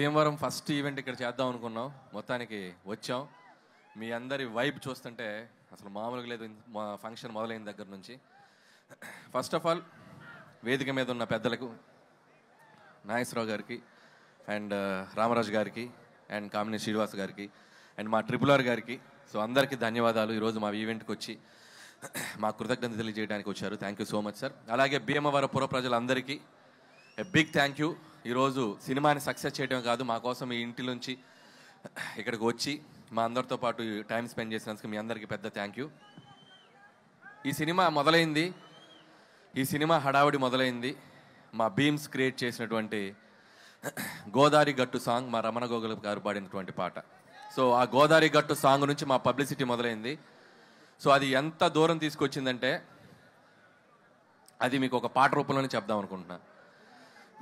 Bhimavaram first event ఇక్కడ చేద్దాం అనుకున్నాం, మొత్తానికి వచ్చాం. మీ అందరి వైబ్ చూస్తుంటే అసలు మామూలుగా లేదు మా ఫంక్షన్ మొదలైన దగ్గర నుంచి. ఫస్ట్ ఆఫ్ ఆల్ వేదిక మీద ఉన్న పెద్దలకు, నాగేశ్వరరావు గారికి అండ్ రామరాజు గారికి అండ్ కామినేని శ్రీనివాస్ గారికి అండ్ మా RRR గారికి, సో అందరికీ ధన్యవాదాలు. ఈరోజు మా ఈవెంట్కి వచ్చి మా కృతజ్ఞత తెలియజేయడానికి వచ్చారు. Thank you so much sir. అలాగే భీమవరం పుర ప్రజలందరికీ బిగ్ థ్యాంక్ యూ. ఈరోజు సినిమాని సక్సెస్ చేయడం కాదు, మా కోసం ఈ ఇంటి నుంచి ఇక్కడికి వచ్చి మా అందరితో పాటు టైం స్పెండ్ చేసినందుకు మీ అందరికీ పెద్ద థ్యాంక్ యూ. ఈ సినిమా మొదలైంది, ఈ సినిమా హడావుడి మొదలైంది మా బీమ్స్ క్రియేట్ చేసినటువంటి గోదారి గట్టు సాంగ్, మా రమణ గోగుల గారు పాడినటువంటి పాట. సో ఆ గోదారి గట్టు సాంగ్ నుంచి మా పబ్లిసిటీ మొదలైంది. సో అది ఎంత దూరం తీసుకొచ్చిందంటే అది మీకు ఒక పాట రూపంలోనే చెప్దాం అనుకుంటున్నా.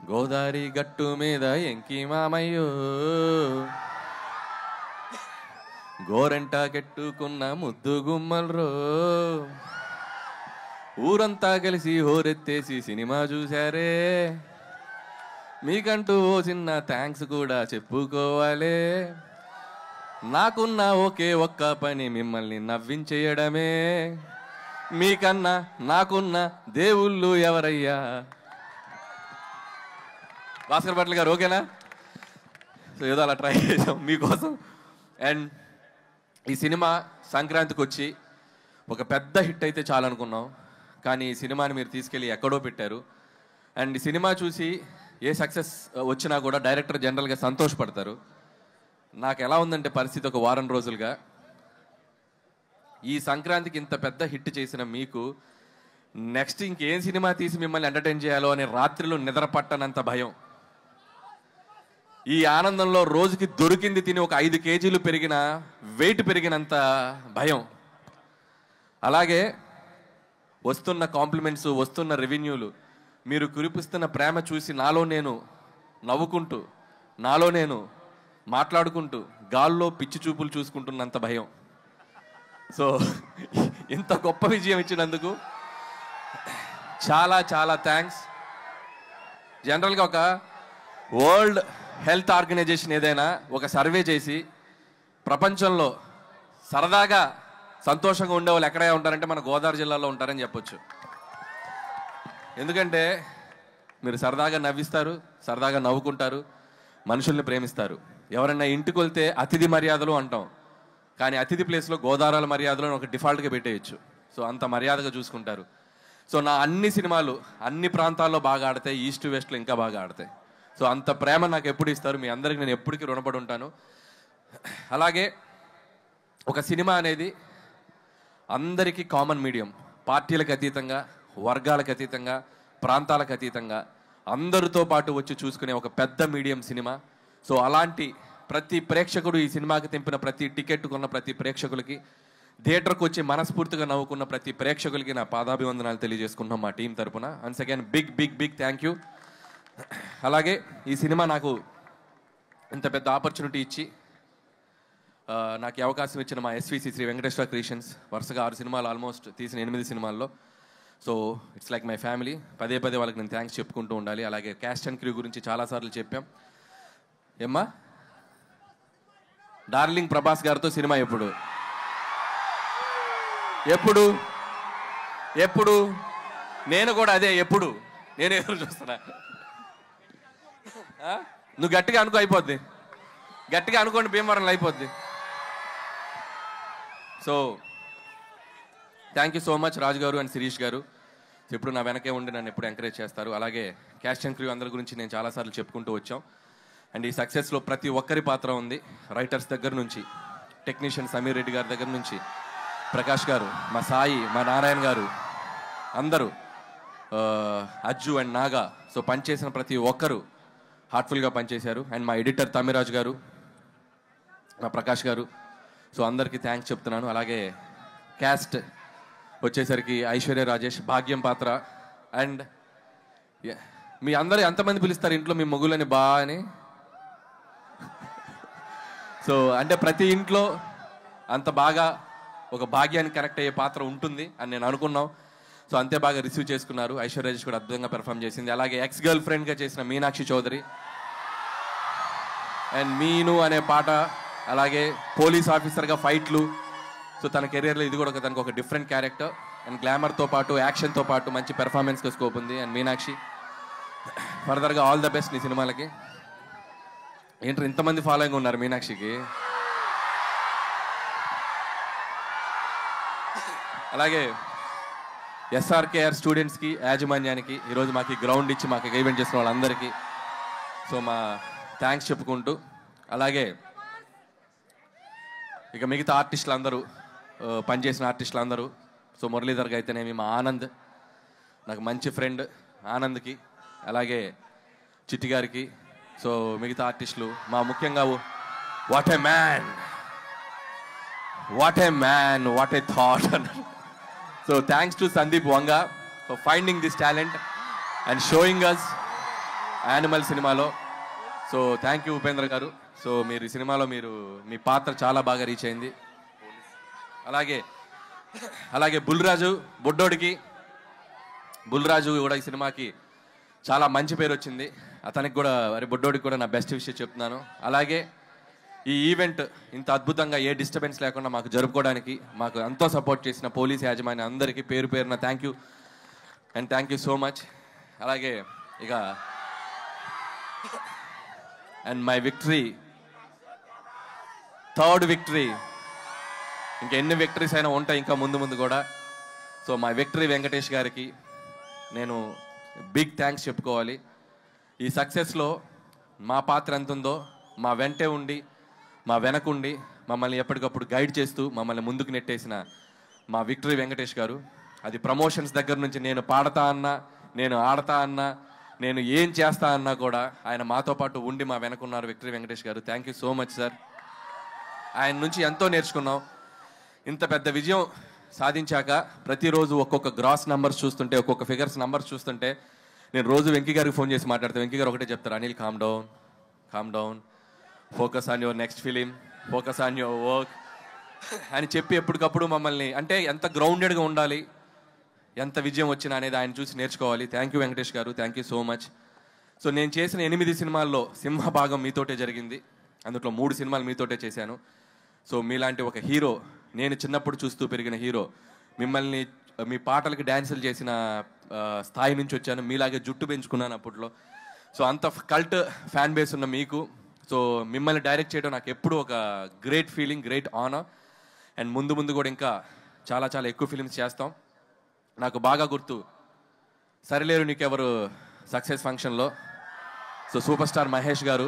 గోదారి గట్టు మీద ఎంకి మామయ్యో, గోరంట కెట్టుకున్న ముద్దు గుమ్మల్రో, ఊరంతా కలిసి హోరెత్తేసి సినిమా చూశారే, మీకంటూ ఓ చిన్న థ్యాంక్స్ కూడా చెప్పుకోవాలే, నాకున్న ఒకే ఒక్క పని మిమ్మల్ని నవ్వించేయడమే, మీకన్నా నాకున్న దేవుళ్ళు ఎవరయ్యా. భాస్కర్ భట్ల గారు ఓకేనా? సో ఏదో అలా ట్రై చేసాం మీకోసం. అండ్ ఈ సినిమా సంక్రాంతికి వచ్చి ఒక పెద్ద హిట్ అయితే చాలనుకున్నాం, కానీ ఈ సినిమాని మీరు తీసుకెళ్ళి ఎక్కడో పెట్టారు. అండ్ ఈ సినిమా చూసి ఏ సక్సెస్ వచ్చినా కూడా డైరెక్టర్ జనరల్గా సంతోషపడతారు. నాకు ఎలా ఉందంటే పరిస్థితి, ఒక వారం రోజులుగా ఈ సంక్రాంతికి ఇంత పెద్ద హిట్ చేసిన మీకు నెక్స్ట్ ఇంకేం సినిమా తీసి మిమ్మల్ని ఎంటర్టైన్ చేయాలో అనే రాత్రిలో నిద్ర పట్టనంత భయం. ఈ ఆనందంలో రోజుకి దొరికింది తిని ఒక 5 కేజీలు పెరిగిన వెయిట్ పెరిగినంత భయం. అలాగే వస్తున్న కాంప్లిమెంట్స్, వస్తున్న రెవెన్యూలు, మీరు కురిపిస్తున్న ప్రేమ చూసి నాలో నేను నవ్వుకుంటూ, నాలో నేను మాట్లాడుకుంటూ గాల్లో పిచ్చి చూపులు చూసుకుంటున్నంత భయం. సో ఇంత గొప్ప విజయం ఇచ్చినందుకు చాలా చాలా థ్యాంక్స్. జనరల్గా ఒక వరల్డ్ హెల్త్ ఆర్గనైజేషన్ ఏదైనా ఒక సర్వే చేసి ప్రపంచంలో సరదాగా సంతోషంగా ఉండేవాళ్ళు ఎక్కడే ఉంటారంటే మన గోదావరి జిల్లాలో ఉంటారని చెప్పొచ్చు. ఎందుకంటే మీరు సరదాగా నవ్విస్తారు, సరదాగా నవ్వుకుంటారు, మనుషుల్ని ప్రేమిస్తారు. ఎవరన్నా ఇంటికి వెళ్తే అతిథి మర్యాదలు అంటాం, కానీ అతిథి ప్లేస్లో గోదావరి మర్యాదలు ఒక డిఫాల్ట్గా పెట్టేయచ్చు. సో అంత మర్యాదగా చూసుకుంటారు. సో నా అన్ని సినిమాలు అన్ని ప్రాంతాల్లో బాగా ఆడతాయి, ఈస్ట్ వెస్ట్లో ఇంకా బాగా ఆడతాయి. సో అంత ప్రేమ నాకు ఎప్పుడు ఇస్తారు, మీ అందరికి నేను ఎప్పటికీ రుణపడి ఉంటాను. అలాగే ఒక సినిమా అనేది అందరికీ కామన్ మీడియం, పార్టీలకు అతీతంగా, వర్గాలకు అతీతంగా, ప్రాంతాలకు అతీతంగా అందరితో పాటు వచ్చి చూసుకునే ఒక పెద్ద మీడియం సినిమా. సో అలాంటి ప్రతి ప్రేక్షకుడు, ఈ సినిమాకి తెంపిన ప్రతి టికెట్ కొన్న ప్రతి ప్రేక్షకులకి, థియేటర్కి వచ్చి మనస్ఫూర్తిగా నవ్వుకున్న ప్రతి ప్రేక్షకులకి నా పాదాభివందనాలు తెలియజేసుకుంటున్నాం మా టీం తరపున. Once again big big big thank you. అలాగే ఈ సినిమా నాకు ఇంత పెద్ద ఆపర్చునిటీ ఇచ్చి నాకు ఈ అవకాశం ఇచ్చిన మా SVC శ్రీ వెంకటేశ్వర క్రియేషన్స్, వరుసగా 6 సినిమాలు ఆల్మోస్ట్ తీసిన 8 సినిమాల్లో. So it's like my family. పదే పదే వాళ్ళకి నేను థ్యాంక్స్ చెప్పుకుంటూ ఉండాలి. అలాగే క్యాస్ట్ అండ్ క్రూ గురించి చాలాసార్లు చెప్పాం. ఏమ్మా డార్లింగ్ ప్రభాస్ గారితో సినిమా ఎప్పుడు ఎప్పుడు ఎప్పుడు నేను కూడా అదే ఎప్పుడు నేను ఎదురు చూస్తున్నా. నువ్వు గట్టిగా అనుకో, అయిపోద్ది. గట్టిగా అనుకోండి, భీమవరంలో అయిపోద్ది. So thank you so much Raju garu and Sirish గారు. ఎప్పుడు నా వెనకే ఉండి నన్ను ఎప్పుడు ఎంకరేజ్ చేస్తారు. అలాగే క్యాస్ట్ అండ్ క్రూ అందరి గురించి నేను చాలాసార్లు చెప్పుకుంటూ వచ్చాం. అండ్ ఈ సక్సెస్లో ప్రతి ఒక్కరి పాత్ర ఉంది. రైటర్స్ దగ్గర నుంచి, టెక్నీషియన్ సమీర్ రెడ్డి గారి దగ్గర నుంచి, ప్రకాష్ గారు, మా సాయి, మా నారాయణ గారు, అందరూ, అజ్జు అండ్ నాగా. సో పనిచేసిన ప్రతి ఒక్కరు హార్ట్ఫుల్గా పనిచేశారు. అండ్ మా ఎడిటర్ తమిరాజు గారు, మా ప్రకాష్ గారు. సో అందరికీ థ్యాంక్స్ చెప్తున్నాను. అలాగే క్యాస్ట్ వచ్చేసరికి ఐశ్వర్య రాజేష్, భాగ్యం పాత్ర. అండ్ మీ అందరూ ఎంతమంది పిలుస్తారు ఇంట్లో మీ మొగులని బా అని? సో అంటే ప్రతి ఇంట్లో అంత బాగా ఒక భాగ్యానికి కనెక్ట్ అయ్యే పాత్ర ఉంటుంది అని నేను అనుకున్నాం. సో అంతే బాగా రిసీవ్ చేసుకున్నారు. ఐశ్వర్య రాజేష్ కూడా అద్భుతంగా పెర్ఫామ్ చేసింది. అలాగే ఎక్స్ గర్ల్ ఫ్రెండ్గా చేసిన మీనాక్షి చౌదరి, అండ్ మీను అనే పాట, అలాగే పోలీస్ ఆఫీసర్గా ఫైట్లు. సో తన కెరియర్లో ఇది కూడా తనకు ఒక డిఫరెంట్ క్యారెక్టర్. అండ్ గ్లామర్తో పాటు యాక్షన్తో పాటు మంచి పెర్ఫార్మెన్స్కి స్కోప్ ఉంది. అండ్ మీనాక్షి, ఫర్దర్గా ఆల్ ద బెస్ట్ నీ సినిమాలకి. ఏంటో ఇంతమంది ఫాలోయింగ్ ఉన్నారు మీనాక్షికి. అలాగే ఎస్ఆర్కేఆర్ స్టూడెంట్స్కి, యాజమాన్యానికి, ఈరోజు మాకు గ్రౌండ్ ఇచ్చి మాకు ఈవెంట్ చేసిన వాళ్ళందరికీ సో మా థ్యాంక్స్ చెప్పుకుంటూ, అలాగే ఇక మిగతా ఆర్టిస్టులు అందరూ, పనిచేసిన ఆర్టిస్టులు అందరూ, సో మురళీధర్గా అయితేనేమి, మా ఆనంద్ నాకు మంచి ఫ్రెండ్ ఆనంద్కి, అలాగే చిట్టి గారికి, సో మిగతా ఆర్టిస్టులు, మా ముఖ్యంగా what a man, what a man, what a thought. So thanks to Sandeep Vanga for finding this talent and showing us Animal సినిమాలో. So thank you Upendra garu. So మీరు ఈ సినిమాలో మీ పాత్ర చాలా బాగా రీచ్ అయింది. అలాగే బుల్రాజు బొడ్డోడికి, బుల్రాజు కూడా ఈ సినిమాకి చాలా మంచి పేరు వచ్చింది. అతనికి కూడా, బొడ్డోడికి కూడా నా బెస్ట్ విషయం చెప్తున్నాను. అలాగే ఈ ఈవెంట్ ఇంత అద్భుతంగా ఏ డిస్టర్బెన్స్ లేకుండా మాకు జరుపుకోవడానికి మాకు ఎంతో సపోర్ట్ చేసిన పోలీస్ యాజమాన్యం అందరికీ పేరు పేరున thank you and thank you so much. అలాగే ఇక and my victory, third victory, ఇంకా ఎన్ని విక్టరీస్ అయినా ఉంటాయి ఇంకా ముందు ముందు కూడా. సో మై విక్టరీ వెంకటేష్ గారికి నేను బిగ్ థ్యాంక్స్ చెప్పుకోవాలి. ఈ సక్సెస్లో మా పాత్ర ఎంత ఉందో, మా వెంటే ఉండి, మా వెనకుండి, మమ్మల్ని ఎప్పటికప్పుడు గైడ్ చేస్తూ మమ్మల్ని ముందుకు నెట్టేసిన మా విక్టరీ వెంకటేష్ గారు. అది ప్రమోషన్స్ దగ్గర నుంచి నేను పాడతా అన్నా, నేను ఆడతా అన్నా, నేను ఏం చేస్తా అన్నా కూడా ఆయన మాతో పాటు ఉండి మా వెనకున్నారు విక్టరీ వెంకటేష్ గారు. Thank you so much sir. ఆయన నుంచి ఎంతో నేర్చుకున్నాం. ఇంత పెద్ద విజయం సాధించాక ప్రతిరోజు ఒక్కొక్క గ్రాస్ నెంబర్స్ చూస్తుంటే, ఒక్కొక్క ఫిగర్స్ నెంబర్స్ చూస్తుంటే, నేను రోజు వెంకీ గారికి ఫోన్ చేసి మాట్లాడతాను. వెంకీ గారు ఒకటే చెప్తారు, Anil calm down, focus on your next film, focus on your work అని చెప్పి ఎప్పటికప్పుడు మమ్మల్ని, అంటే ఎంత గ్రౌండెడ్గా ఉండాలి, ఎంత విజయం వచ్చినా అనేది ఆయన చూసి నేర్చుకోవాలి. థ్యాంక్ యూ వెంకటేష్ గారు, thank you so much. So నేను చేసిన 8 సినిమాల్లో సింహభాగం మీతోటే జరిగింది. అందులో 3 సినిమాలు మీతోటే చేశాను. సో మీలాంటి ఒక హీరో, నేను చిన్నప్పుడు చూస్తూ పెరిగిన హీరో, మిమ్మల్ని మీ పాటలకి డ్యాన్సులు చేసిన స్థాయి నుంచి వచ్చాను. మీలాగే జుట్టు పెంచుకున్నాను అప్పట్లో. సో అంత కల్ట్ ఫ్యాన్ బేస్ ఉన్న మీకు, సో మిమ్మల్ని డైరెక్ట్ చేయడం నాకు ఎప్పుడూ ఒక great feeling, great honour. And ముందు కూడా ఇంకా చాలా చాలా ఎక్కువ ఫిలిమ్స్ చేస్తాం. నాకు బాగా గుర్తు, సరిలేరు నీకెవరు సక్సెస్ ఫంక్షన్లో సో సూపర్ స్టార్ మహేష్ గారు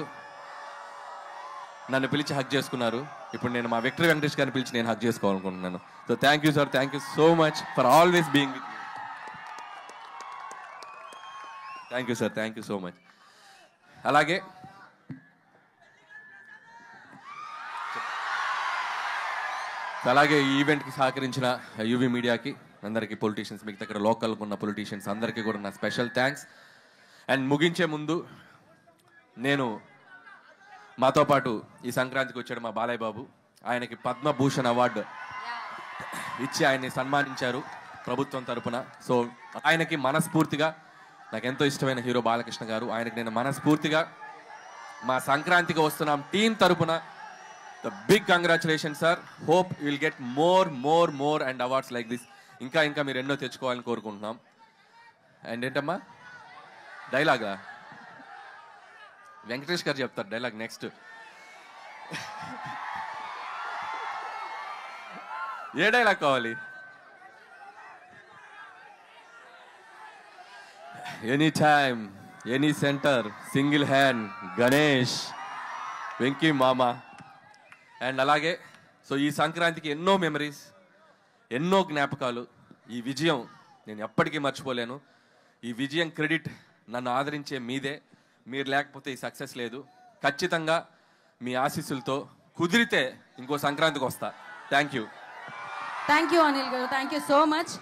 నన్ను పిలిచి హక్ చేసుకున్నారు. ఇప్పుడు నేను మా విక్టరీ వెంకటేష్ గారిని పిలిచి నేను హక్ చేసుకోవాలనుకుంటున్నాను. So thank you sir, thank you so much for always being with me. Thank you sir, thank you so much. అలాగే ఈ ఈవెంట్కి సహకరించిన యూవీ మీడియాకి అందరికీ, పొలిటీషియన్స్, మీకు దగ్గర లోకల్గా ఉన్న పొలిటీషియన్స్ అందరికీ కూడా నా స్పెషల్ థ్యాంక్స్. అండ్ ముగించే ముందు నేను, మాతో పాటు ఈ సంక్రాంతికి వచ్చాడు మా బాలయ్య బాబు, ఆయనకి పద్మభూషణ్ అవార్డు ఇచ్చి ఆయన్ని సన్మానించారు ప్రభుత్వం తరపున. సో ఆయనకి మనస్ఫూర్తిగా, నాకు ఎంతో ఇష్టమైన హీరో బాలకృష్ణ గారు, ఆయనకి నేను మనస్ఫూర్తిగా మా సంక్రాంతికి వస్తున్నాం టీం తరపున the big congratulation sir. Hope you will get more and awards like this. ఇంకా మీరు ఎన్నో తెచ్చుకోవాలని కోరుకుంటున్నాం. అండ్ ఏంటమ్మా డైలాగా వెంకటేష్ గారు చెప్తారు డైలాగ్ నెక్స్ట్. ఏ డైలాగ్ కావాలి? Any time, any centre, single hand, Ganesh, Venky మామ. అండ్ అలాగే సో ఈ సంక్రాంతికి ఎన్నో మెమరీస్, ఎన్నో జ్ఞాపకాలు. ఈ విజయం నేను ఎప్పటికీ మర్చిపోలేను. ఈ విజయం క్రెడిట్ నన్ను ఆదరించే మీదే. మీరు లేకపోతే ఈ సక్సెస్ లేదు. ఖచ్చితంగా మీ ఆశీస్సులతో కుదిరితే ఇంకో సంక్రాంతికి వస్తా. థ్యాంక్ యూ అనిల్ గారు, థ్యాంక్ యూ సో మచ్.